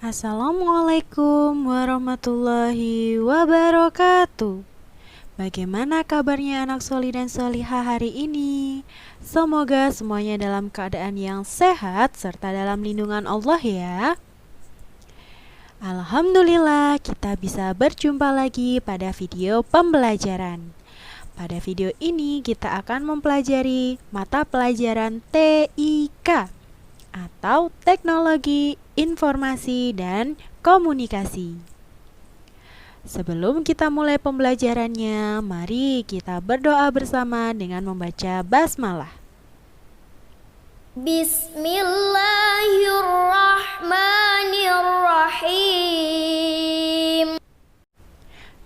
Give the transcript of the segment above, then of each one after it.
Assalamualaikum warahmatullahi wabarakatuh. Bagaimana kabarnya anak soli dan solihah hari ini? Semoga semuanya dalam keadaan yang sehat serta dalam lindungan Allah ya. Alhamdulillah kita bisa berjumpa lagi pada video pembelajaran. Pada video ini kita akan mempelajari mata pelajaran TIK atau Teknologi Informasi dan Komunikasi. Sebelum kita mulai pembelajarannya, mari kita berdoa bersama dengan membaca basmalah. Bismillahirrahmanirrahim.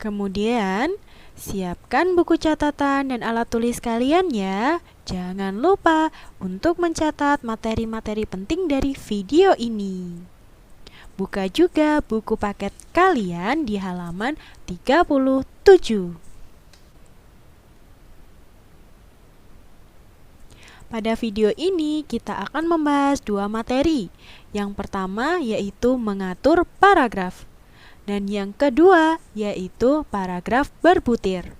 Kemudian, siapkan buku catatan dan alat tulis kalian ya. Jangan lupa untuk mencatat materi-materi penting dari video ini. Buka juga buku paket kalian di halaman 37. Pada video ini kita akan membahas dua materi. Yang pertama yaitu mengatur paragraf. Dan yang kedua yaitu paragraf berbutir.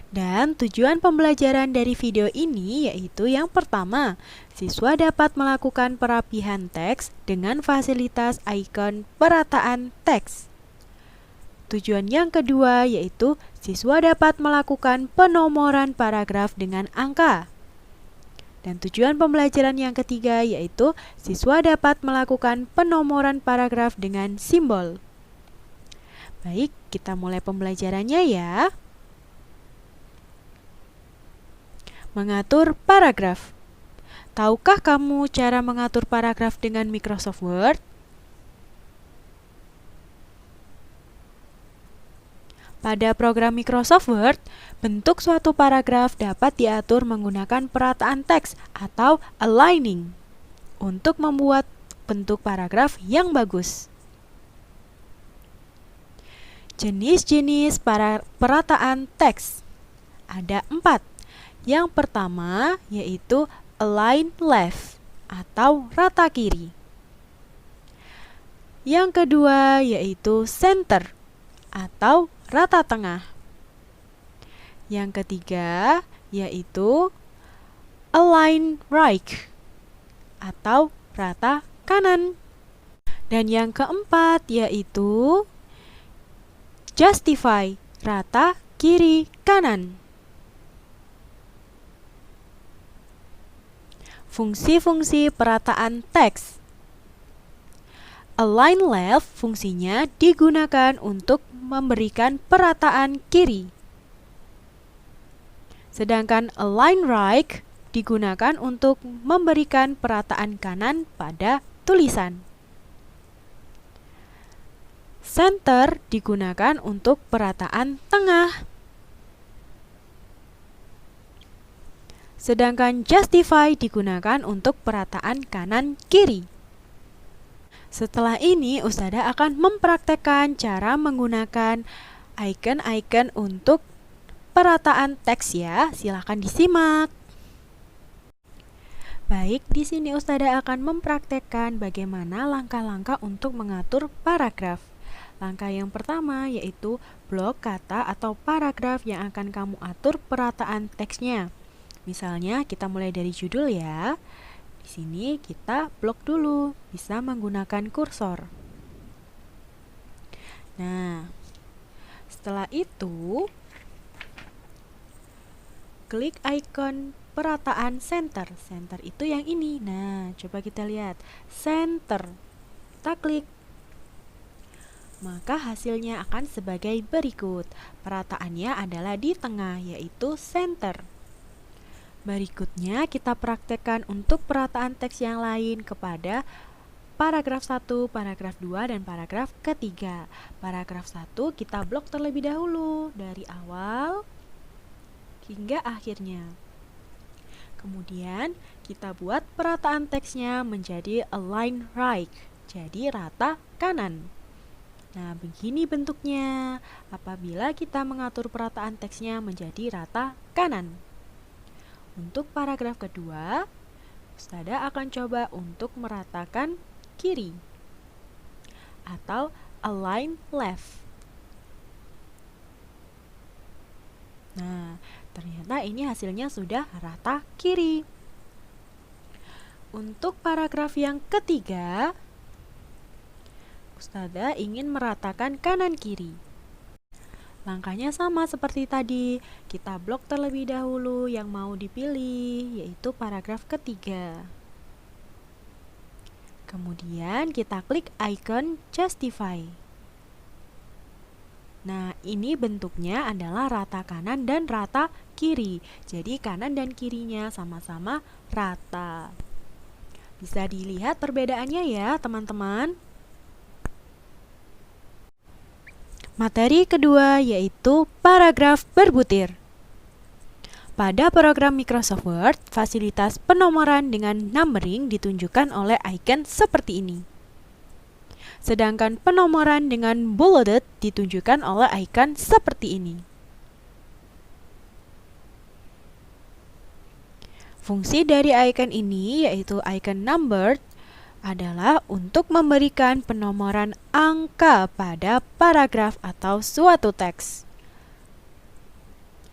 Dan tujuan pembelajaran dari video ini yaitu yang pertama, siswa dapat melakukan perapihan teks dengan fasilitas ikon perataan teks. Tujuan yang kedua yaitu siswa dapat melakukan penomoran paragraf dengan angka. Dan tujuan pembelajaran yang ketiga yaitu siswa dapat melakukan penomoran paragraf dengan simbol. Baik, kita mulai pembelajarannya ya. Mengatur paragraf. Tahukah kamu cara mengatur paragraf dengan Microsoft Word? Pada program Microsoft Word, bentuk suatu paragraf dapat diatur menggunakan perataan teks atau aligning untuk membuat bentuk paragraf yang bagus. Jenis-jenis perataan teks ada 4. Yang pertama yaitu align left atau rata kiri. Yang kedua yaitu center atau rata tengah. Yang ketiga yaitu align right atau rata kanan. Dan yang keempat yaitu justify rata kiri kanan. Fungsi-fungsi perataan teks. Align left fungsinya digunakan untuk memberikan perataan kiri. Sedangkan align right digunakan untuk memberikan perataan kanan pada tulisan. Center digunakan untuk perataan tengah. Sedangkan justify digunakan untuk perataan kanan kiri. Setelah ini Ustadzah akan mempraktekkan cara menggunakan icon-icon untuk perataan teks ya. Silahkan disimak. Baik, di sini Ustadzah akan mempraktekkan bagaimana langkah-langkah untuk mengatur paragraf. Langkah yang pertama yaitu blok kata atau paragraf yang akan kamu atur perataan teksnya. Misalnya kita mulai dari judul ya. Di sini kita blok dulu, bisa menggunakan kursor. Nah, setelah itu klik ikon perataan center. Center itu yang ini. Nah, coba kita lihat. Center. Kita klik. Maka hasilnya akan sebagai berikut. Perataannya adalah di tengah, yaitu center. Berikutnya kita praktekkan untuk perataan teks yang lain kepada paragraf 1, paragraf 2, dan paragraf ketiga. Paragraf 1 kita blok terlebih dahulu dari awal hingga akhirnya. Kemudian kita buat perataan teksnya menjadi align right, jadi rata kanan. Nah, begini bentuknya apabila kita mengatur perataan teksnya menjadi rata kanan. Untuk paragraf kedua, Ustadzah akan coba untuk meratakan kiri. atau align left. Nah, ternyata ini hasilnya sudah rata kiri. Untuk paragraf yang ketiga, Ustadzah ingin meratakan kanan kiri. Langkahnya sama seperti tadi, kita blok terlebih dahulu yang mau dipilih, yaitu paragraf ketiga. Kemudian kita klik icon justify. Nah, ini bentuknya adalah rata kanan dan rata kiri. Jadi kanan dan kirinya sama-sama rata. Bisa dilihat perbedaannya ya, teman-teman. Materi kedua yaitu paragraf berbutir. Pada program Microsoft Word, fasilitas penomoran dengan numbering ditunjukkan oleh icon seperti ini. Sedangkan penomoran dengan bulleted ditunjukkan oleh icon seperti ini. Fungsi dari icon ini yaitu icon numbered adalah untuk memberikan penomoran angka pada paragraf atau suatu teks.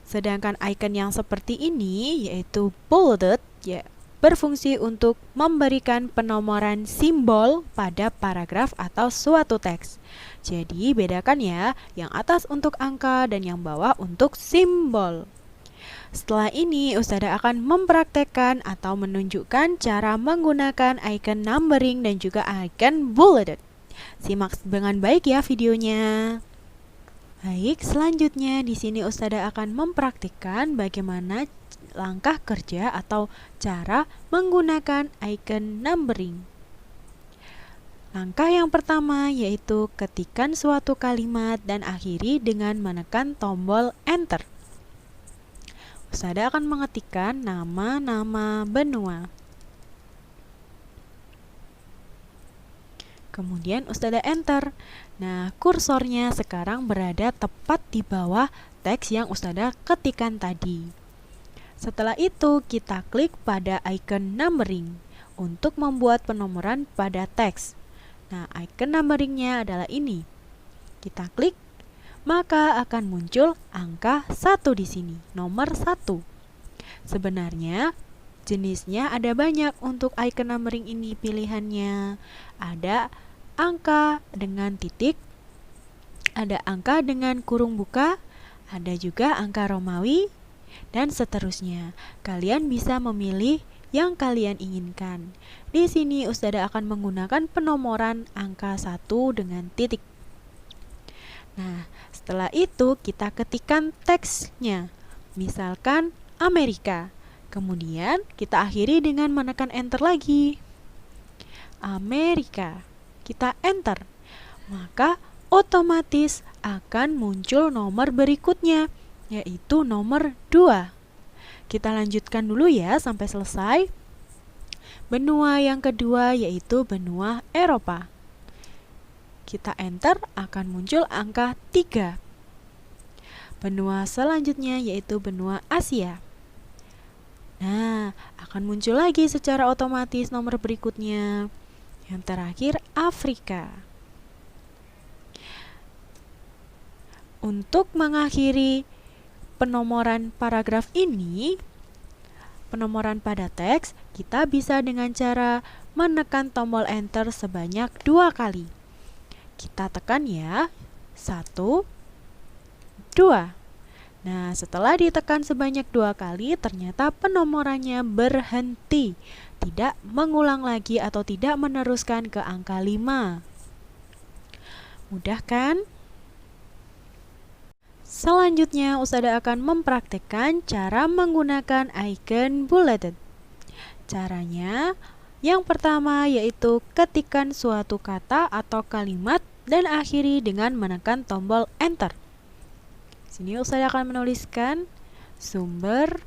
Sedangkan icon yang seperti ini yaitu bulleted berfungsi untuk memberikan penomoran simbol pada paragraf atau suatu teks. Jadi bedakan ya, yang atas untuk angka dan yang bawah untuk simbol. Setelah ini, Ustadzah akan mempraktekkan atau menunjukkan cara menggunakan icon numbering dan juga icon bulleted. Simak dengan baik ya videonya. Baik, selanjutnya di sini Ustadzah akan mempraktikkan bagaimana langkah kerja atau cara menggunakan icon numbering. Langkah yang pertama yaitu ketikkan suatu kalimat dan akhiri dengan menekan tombol enter. Ustadzah akan mengetikkan nama benua. Kemudian Ustadzah enter. Nah, kursornya sekarang berada tepat di bawah teks yang Ustadzah ketikkan tadi. Setelah itu, kita klik pada icon numbering untuk membuat penomoran pada teks. Nah, icon numberingnya adalah ini. Kita klik, maka akan muncul angka 1 di sini, nomor 1. Sebenarnya jenisnya ada banyak untuk icon numbering ini pilihannya. Ada angka dengan titik, ada angka dengan kurung buka, ada juga angka Romawi, dan seterusnya. Kalian bisa memilih yang kalian inginkan. Di sini Ustadzah akan menggunakan penomoran angka 1 dengan titik. Nah, setelah itu kita ketikkan teksnya, misalkan Amerika. Kemudian kita akhiri dengan menekan enter lagi. Amerika. Kita enter. Maka otomatis akan muncul nomor berikutnya, yaitu nomor 2. Kita lanjutkan dulu ya sampai selesai. Benua yang kedua yaitu benua Eropa. Kita enter, akan muncul angka 3. Benua selanjutnya yaitu benua Asia. Nah, akan muncul lagi secara otomatis nomor berikutnya. Yang terakhir, Afrika. Untuk mengakhiri penomoran paragraf ini, penomoran pada teks, kita bisa dengan cara menekan tombol enter sebanyak 2 kali. Kita tekan ya, 1, 2. Nah, setelah ditekan sebanyak 2 kali, ternyata penomorannya berhenti, tidak mengulang lagi atau tidak meneruskan ke angka 5. Mudah kan? Selanjutnya, Ustadzah akan mempraktekkan cara menggunakan icon bulleted. Caranya, yang pertama yaitu ketikkan suatu kata atau kalimat dan akhiri dengan menekan tombol enter. Sini Ustadzah akan menuliskan sumber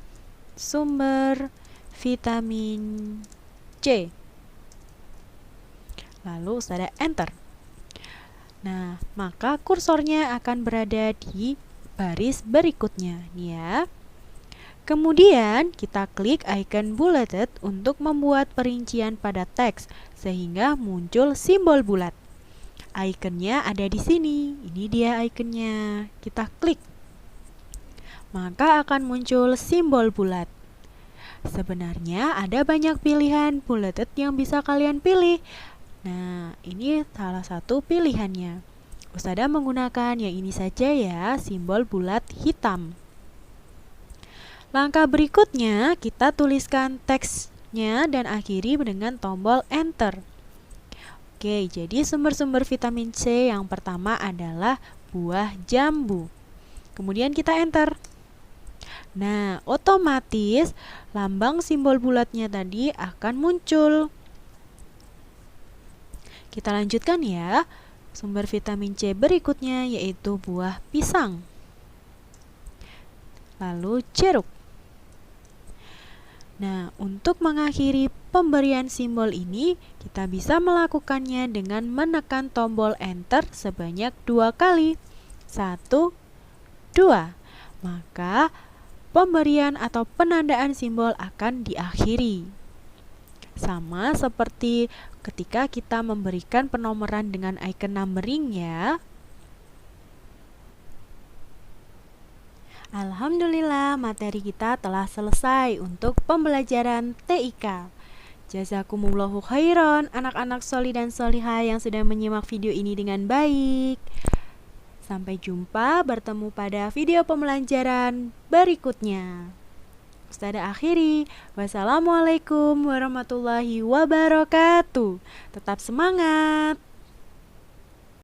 vitamin C. Lalu Ustadzah enter. Nah, maka kursornya akan berada di baris berikutnya nih ya. Kemudian kita klik icon bulleted untuk membuat perincian pada teks sehingga muncul simbol bulat. ikonnya ada di sini. Ini dia ikonnya. Kita klik. Maka akan muncul simbol bulat. Sebenarnya ada banyak pilihan bulleted yang bisa kalian pilih. Nah, ini salah satu pilihannya. Ustazah menggunakan yang ini saja ya, simbol bulat hitam. Langkah berikutnya, kita tuliskan teksnya dan akhiri dengan tombol enter. Oke, jadi sumber-sumber vitamin C yang pertama adalah buah jambu. Kemudian kita enter. Nah, otomatis lambang simbol bulatnya tadi akan muncul. Kita lanjutkan ya. Sumber vitamin C berikutnya yaitu buah pisang. Lalu jeruk. Nah, untuk mengakhiri pemberian simbol ini, kita bisa melakukannya dengan menekan tombol enter sebanyak 2 kali. 1, 2. Maka pemberian atau penandaan simbol akan diakhiri. Sama seperti ketika kita memberikan penomoran dengan icon numbering ya. Alhamdulillah, materi kita telah selesai untuk pembelajaran TIK. Jazakumullahu khairan anak-anak soli dan solihah yang sudah menyimak video ini dengan baik. Sampai jumpa, bertemu pada video pembelajaran berikutnya. Ustazah akhiri. Wassalamualaikum warahmatullahi wabarakatuh. Tetap semangat.